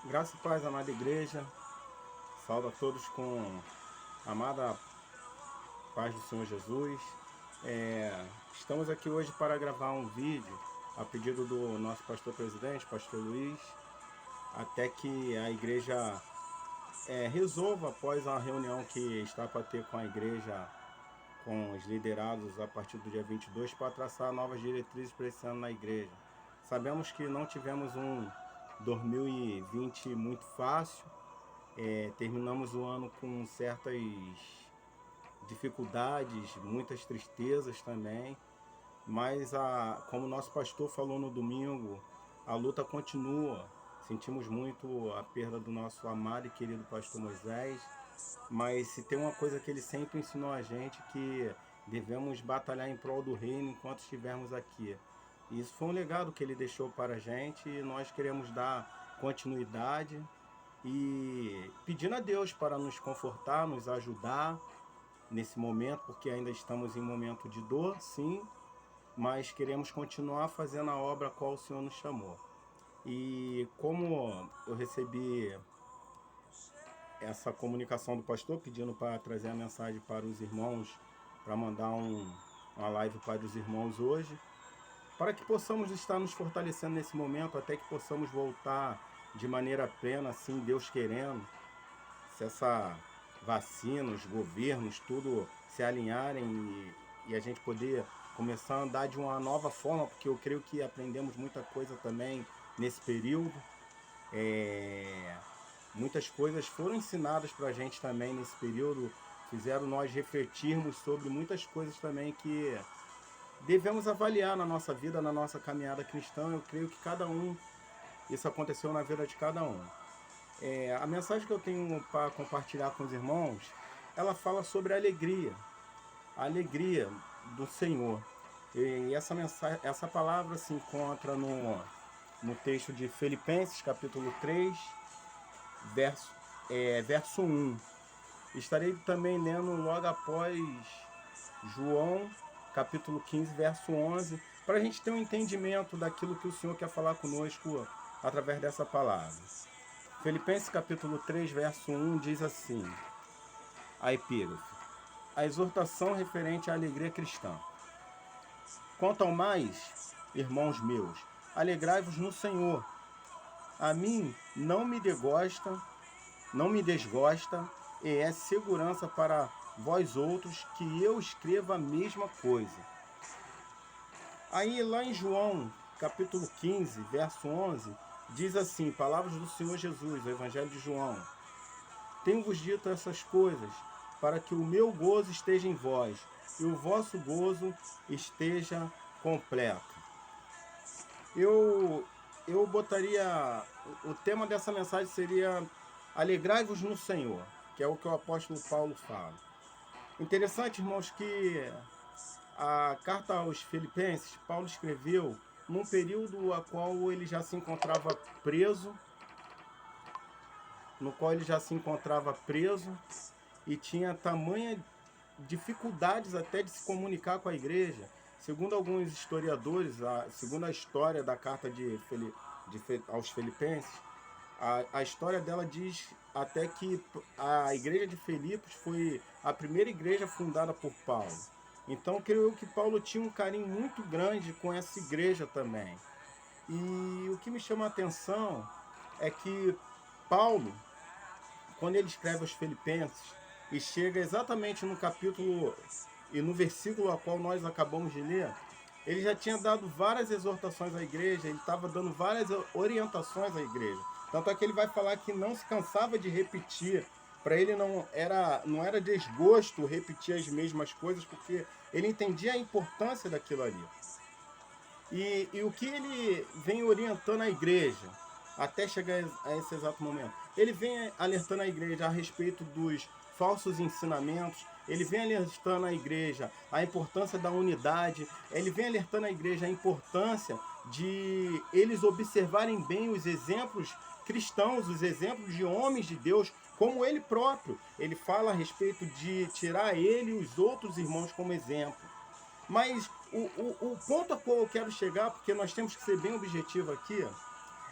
Graça e paz, amada igreja. Saúdo a todos com a amada paz do Senhor Jesus. Estamos aqui hoje para gravar um vídeo a pedido do nosso pastor presidente, pastor Luiz, até que a igreja resolva, após a reunião que está para ter com a igreja, com os liderados a partir do dia 22, para traçar novas diretrizes para esse ano na igreja. Sabemos que não tivemos um 2020 muito fácil. Terminamos o ano com certas dificuldades, muitas tristezas também, mas como nosso pastor falou no domingo, a luta continua. Sentimos muito a perda do nosso amado e querido pastor Moisés, mas se tem uma coisa que ele sempre ensinou a gente, que devemos batalhar em prol do reino enquanto estivermos aqui. E isso foi um legado que ele deixou para a gente e nós queremos dar continuidade e pedindo a Deus para nos confortar, nos ajudar nesse momento, porque ainda estamos em momento de dor, sim, mas queremos continuar fazendo a obra a qual o Senhor nos chamou. E como eu recebi essa comunicação do pastor pedindo para trazer a mensagem para os irmãos, para mandar uma live para os irmãos hoje, para que possamos estar nos fortalecendo nesse momento, até que possamos voltar de maneira plena, assim, Deus querendo, se essa vacina, os governos, tudo se alinharem e a gente poder começar a andar de uma nova forma, porque eu creio que aprendemos muita coisa também nesse período. Muitas coisas foram ensinadas para a gente também nesse período, fizeram nós refletirmos sobre muitas coisas também que devemos avaliar na nossa vida, na nossa caminhada cristã. Eu creio que isso aconteceu na vida de cada um. A mensagem que eu tenho para compartilhar com os irmãos, ela fala sobre a alegria do Senhor. E essa palavra se encontra no texto de Filipenses, capítulo 3, verso 1. Estarei também lendo logo após João, capítulo 15, verso 11, para a gente ter um entendimento daquilo que o Senhor quer falar conosco através dessa palavra. Filipenses capítulo 3, verso 1 diz assim, a epígrafe: a exortação referente à alegria cristã. Quanto ao mais, irmãos meus, alegrai-vos no Senhor. A mim não me desgosta, e é segurança para vós outros que eu escreva a mesma coisa. Aí lá em João, capítulo 15, verso 11, diz assim, palavras do Senhor Jesus, o Evangelho de João: tenho-vos dito essas coisas, para que o meu gozo esteja em vós, e o vosso gozo esteja completo. Eu botaria, o tema dessa mensagem seria alegrai-vos no Senhor, que é o que o apóstolo Paulo fala. Interessante, irmãos, que a carta aos Filipenses, Paulo escreveu num período a qual ele já se encontrava preso, e tinha tamanha dificuldades até de se comunicar com a igreja. Segundo alguns historiadores, segundo a história da carta aos Filipenses, a história dela diz até que a igreja de Filipos foi a primeira igreja fundada por Paulo. Então, creio que Paulo tinha um carinho muito grande com essa igreja também. E o que me chama a atenção é que Paulo, quando ele escreve aos Filipenses, e chega exatamente no capítulo e no versículo a qual nós acabamos de ler, ele já tinha dado várias exortações à igreja, ele estava dando várias orientações à igreja. Tanto é que ele vai falar que não se cansava de repetir. Para ele não era desgosto repetir as mesmas coisas, porque ele entendia a importância daquilo ali. E o que ele vem orientando a igreja, até chegar a esse exato momento? Ele vem alertando a igreja a respeito dos falsos ensinamentos, ele vem alertando a igreja a importância da unidade, ele vem alertando a igreja a importância de eles observarem bem os exemplos cristãos, os exemplos de homens de Deus, como ele próprio. Ele fala a respeito de tirar ele e os outros irmãos como exemplo. Mas o ponto a qual eu quero chegar, porque nós temos que ser bem objetivo aqui,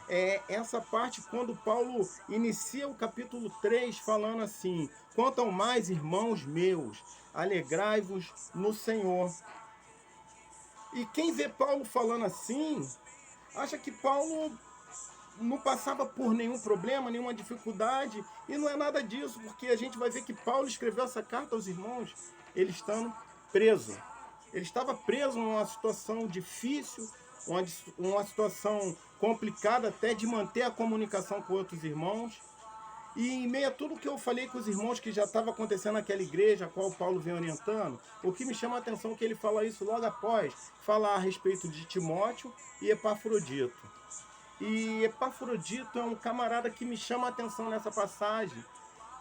é essa parte quando Paulo inicia o capítulo 3 falando assim: quanto ao mais, irmãos meus, alegrai-vos no Senhor. E quem vê Paulo falando assim, acha que Paulo não passava por nenhum problema, nenhuma dificuldade, e não é nada disso, porque a gente vai ver que Paulo escreveu essa carta aos irmãos, ele estando preso. Ele estava preso numa situação difícil, uma situação complicada até de manter a comunicação com outros irmãos. E em meio a tudo que eu falei com os irmãos que já estava acontecendo naquela igreja, a qual Paulo vem orientando, o que me chama a atenção é que ele fala isso logo após falar a respeito de Timóteo e Epafrodito. E Epafrodito é um camarada que me chama a atenção nessa passagem,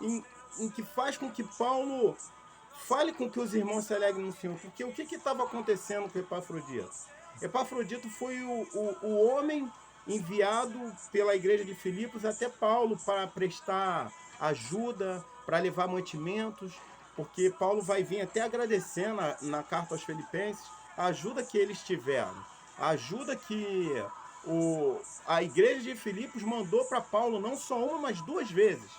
em que faz com que Paulo fale com que os irmãos se alegrem no Senhor. Porque o que estava acontecendo com Epafrodito? Epafrodito foi o homem enviado pela igreja de Filipos até Paulo para prestar ajuda, para levar mantimentos, porque Paulo vai vir até agradecer na carta aos Filipenses a ajuda que eles tiveram, a ajuda que a igreja de Filipos mandou para Paulo não só uma, mas 2 vezes.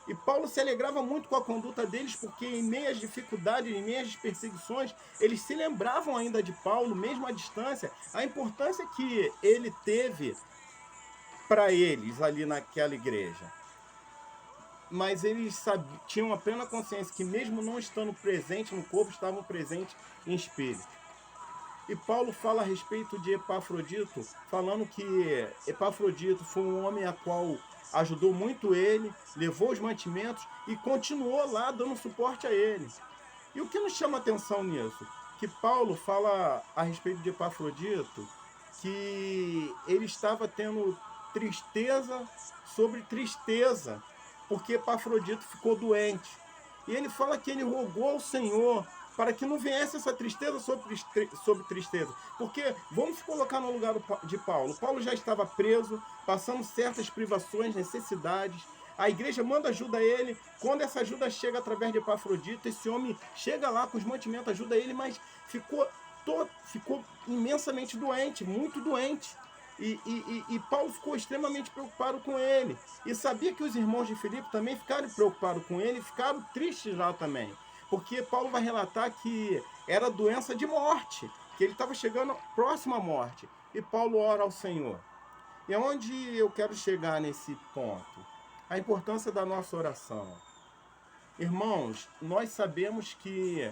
E Paulo se alegrava muito com a conduta deles, porque em meio às dificuldades, em meio às perseguições, eles se lembravam ainda de Paulo, mesmo à distância, a importância que ele teve para eles ali naquela igreja. Mas eles tinham a plena consciência que mesmo não estando presente no corpo, estavam presentes em espírito. E Paulo fala a respeito de Epafrodito, falando que Epafrodito foi um homem a qual ajudou muito ele, levou os mantimentos e continuou lá dando suporte a ele. E o que nos chama a atenção nisso? Que Paulo fala a respeito de Epafrodito que ele estava tendo tristeza sobre tristeza, porque Epafrodito ficou doente. E ele fala que ele rogou ao Senhor para que não viesse essa tristeza sobre tristeza. Porque, vamos se colocar no lugar de Paulo. Paulo já estava preso, passando certas privações, necessidades. A igreja manda ajuda a ele. Quando essa ajuda chega através de Epafrodito, esse homem chega lá com os mantimentos, ajuda ele, mas ficou imensamente doente, muito doente. E Paulo ficou extremamente preocupado com ele. E sabia que os irmãos de Filipe também ficaram preocupados com ele, ficaram tristes lá também. Porque Paulo vai relatar que era doença de morte, que ele estava chegando próximo à morte. E Paulo ora ao Senhor. E onde eu quero chegar nesse ponto? A importância da nossa oração. Irmãos, nós sabemos que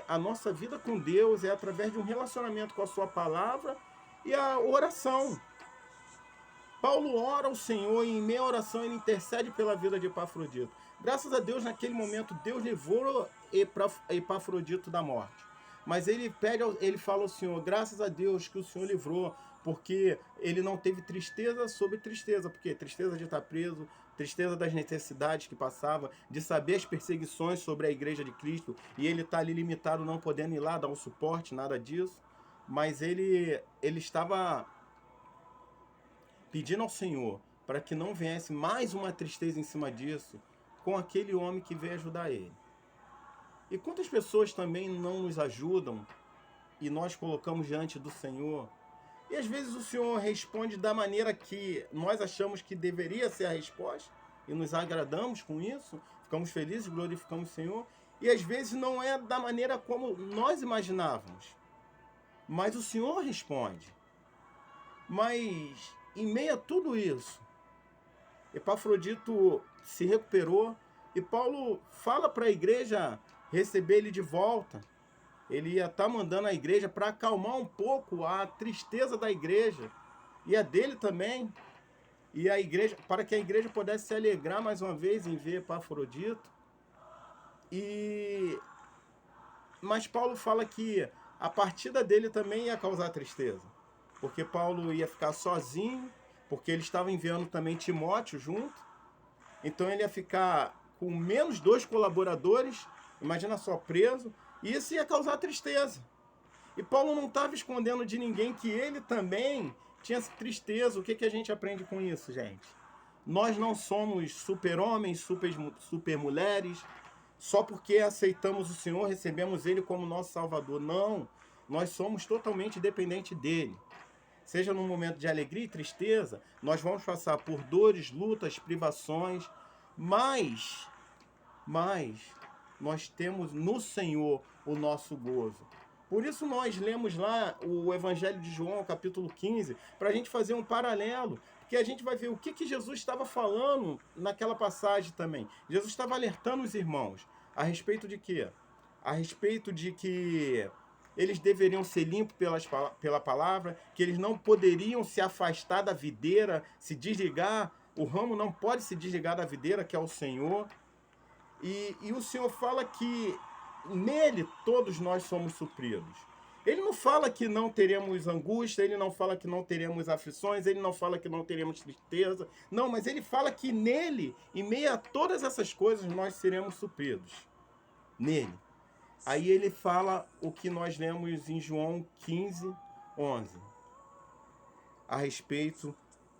a nossa vida com Deus é através de um relacionamento com a sua palavra e a oração. Paulo ora ao Senhor e em meia oração ele intercede pela vida de Epafrodito. Graças a Deus, naquele momento, Deus livrou Epafrodito da morte. Mas ele fala ao Senhor, graças a Deus que o Senhor livrou, porque ele não teve tristeza sobre tristeza. Porque tristeza de estar preso, tristeza das necessidades que passava, de saber as perseguições sobre a igreja de Cristo, e ele está ali limitado, não podendo ir lá dar um suporte, nada disso. Mas ele estava pedindo ao Senhor para que não viesse mais uma tristeza em cima disso com aquele homem que veio ajudar ele. E quantas pessoas também não nos ajudam e nós colocamos diante do Senhor, e às vezes o Senhor responde da maneira que nós achamos que deveria ser a resposta, e nos agradamos com isso, ficamos felizes, glorificamos o Senhor, e às vezes não é da maneira como nós imaginávamos. Mas o Senhor responde. Mas em meio a tudo isso, Epafrodito se recuperou e Paulo fala para a igreja receber ele de volta. Ele ia estar mandando a igreja para acalmar um pouco a tristeza da igreja e a dele também. E a igreja, para que a igreja pudesse se alegrar mais uma vez em ver Epafrodito. Mas Paulo fala que a partida dele também ia causar tristeza, porque Paulo ia ficar sozinho, porque ele estava enviando também Timóteo junto, então ele ia ficar com menos 2 colaboradores, imagina só, preso, e isso ia causar tristeza. E Paulo não estava escondendo de ninguém que ele também tinha tristeza. O que a gente aprende com isso, gente? Nós não somos super-homens, super-mulheres, só porque aceitamos o Senhor, recebemos Ele como nosso Salvador. Não, nós somos totalmente dependentes dEle. seja num momento de alegria e tristeza, nós vamos passar por dores, lutas, privações, mas nós temos no Senhor o nosso gozo. Por isso nós lemos lá o Evangelho de João, capítulo 15, para a gente fazer um paralelo, porque a gente vai ver o que Jesus estava falando naquela passagem também. Jesus estava alertando os irmãos a respeito de quê? A respeito de que eles deveriam ser limpos pela palavra, que eles não poderiam se afastar da videira, se desligar. O ramo não pode se desligar da videira, que é o Senhor. E o Senhor fala que nele todos nós somos supridos. Ele não fala que não teremos angústia, ele não fala que não teremos aflições, ele não fala que não teremos tristeza. Não, mas ele fala que nele, em meio a todas essas coisas, nós seremos supridos. Nele. Aí ele fala o que nós lemos em João 15, 11. A respeito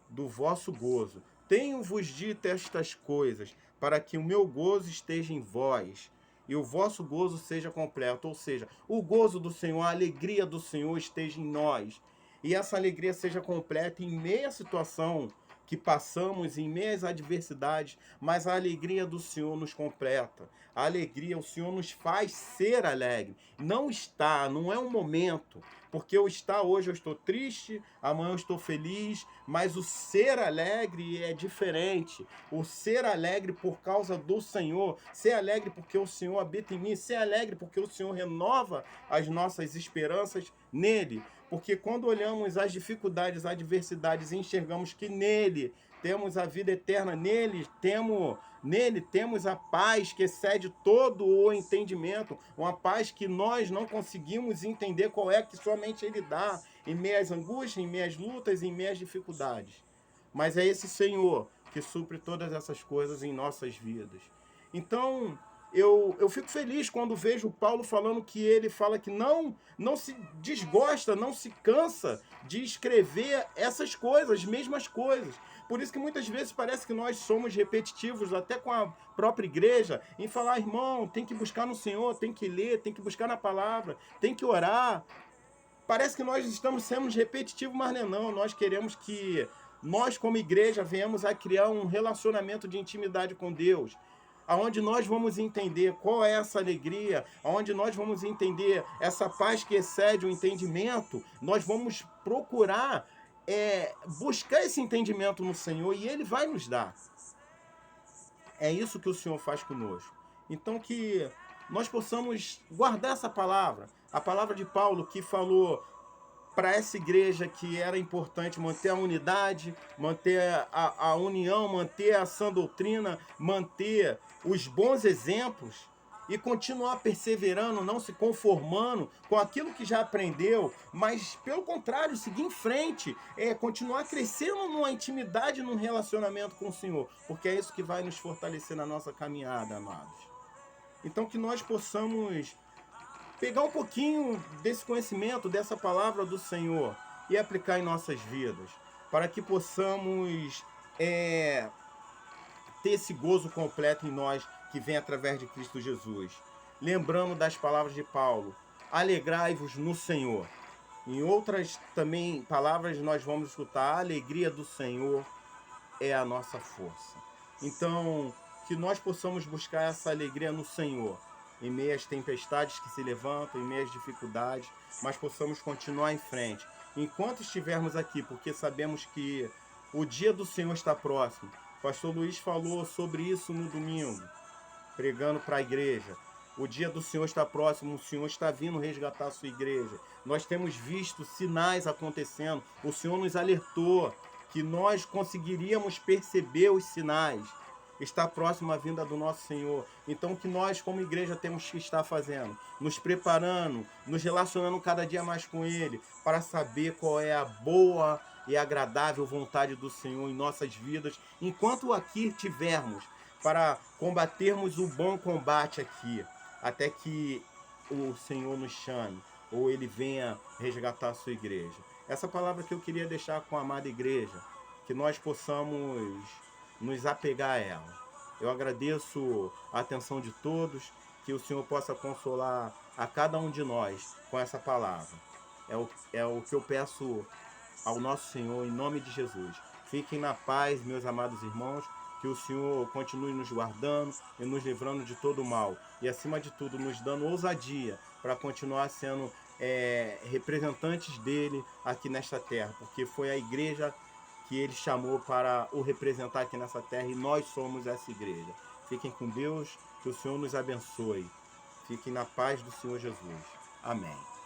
do vosso gozo. Tenho-vos dito estas coisas, para que o meu gozo esteja em vós, e o vosso gozo seja completo. Ou seja, o gozo do Senhor, a alegria do Senhor esteja em nós. E essa alegria seja completa em meia situação que passamos, em meias adversidades, mas a alegria do Senhor nos completa. A alegria, o Senhor nos faz ser alegre. Não está, não é um momento. Porque eu estar hoje, eu estou triste, amanhã eu estou feliz, mas o ser alegre é diferente. O ser alegre por causa do Senhor, ser alegre porque o Senhor habita em mim, ser alegre porque o Senhor renova as nossas esperanças nele. Porque quando olhamos as dificuldades, as adversidades e enxergamos que nele temos a vida eterna, nele temos a paz que excede todo o entendimento, uma paz que nós não conseguimos entender qual é que somente ele dá em meias angústias, em meias lutas, em meias dificuldades. Mas é esse Senhor que supre todas essas coisas em nossas vidas. Então, eu fico feliz quando vejo Paulo falando que ele fala que não se desgosta, não se cansa de escrever essas coisas, as mesmas coisas. Por isso que muitas vezes parece que nós somos repetitivos, até com a própria igreja, em falar, irmão, tem que buscar no Senhor, tem que ler, tem que buscar na palavra, tem que orar. Parece que nós estamos sendo repetitivos, mas não. Nós queremos que nós, como igreja, venhamos a criar um relacionamento de intimidade com Deus, aonde nós vamos entender qual é essa alegria, aonde nós vamos entender essa paz que excede o entendimento. Nós vamos procurar buscar esse entendimento no Senhor e Ele vai nos dar. É isso que o Senhor faz conosco. Então que nós possamos guardar essa palavra, a palavra de Paulo que falou para essa igreja que era importante manter a unidade, manter a união, manter a sã doutrina, manter os bons exemplos e continuar perseverando, não se conformando com aquilo que já aprendeu, mas pelo contrário, seguir em frente, continuar crescendo numa intimidade, num relacionamento com o Senhor, porque é isso que vai nos fortalecer na nossa caminhada, amados. Então que nós possamos pegar um pouquinho desse conhecimento, dessa palavra do Senhor e aplicar em nossas vidas, para que possamos ter esse gozo completo em nós que vem através de Cristo Jesus. Lembrando das palavras de Paulo, alegrai-vos no Senhor. Em outras também palavras nós vamos escutar, a alegria do Senhor é a nossa força. Então, que nós possamos buscar essa alegria no Senhor, em meio às tempestades que se levantam, em meio às dificuldades, mas possamos continuar em frente, enquanto estivermos aqui, porque sabemos que o dia do Senhor está próximo. O pastor Luiz falou sobre isso no domingo, pregando para a igreja. O dia do Senhor está próximo, o Senhor está vindo resgatar a sua igreja. Nós temos visto sinais acontecendo, o Senhor nos alertou que nós conseguiríamos perceber os sinais. Está próximo a vinda do nosso Senhor. Então, o que nós, como igreja, temos que estar fazendo? Nos preparando, nos relacionando cada dia mais com Ele, para saber qual é a boa e agradável vontade do Senhor em nossas vidas, enquanto aqui estivermos, para combatermos o bom combate aqui, até que o Senhor nos chame, ou Ele venha resgatar a sua igreja. Essa palavra que eu queria deixar com a amada igreja, que nós possamos nos apegar a ela. Eu agradeço a atenção de todos, que o Senhor possa consolar a cada um de nós com essa palavra. É o que eu peço ao nosso Senhor, em nome de Jesus. Fiquem na paz, meus amados irmãos, que o Senhor continue nos guardando e nos livrando de todo o mal. E, acima de tudo, nos dando ousadia para continuar sendo representantes dele aqui nesta terra, porque foi a igreja que ele chamou para o representar aqui nessa terra e nós somos essa igreja. Fiquem com Deus, que o Senhor nos abençoe. Fiquem na paz do Senhor Jesus. Amém.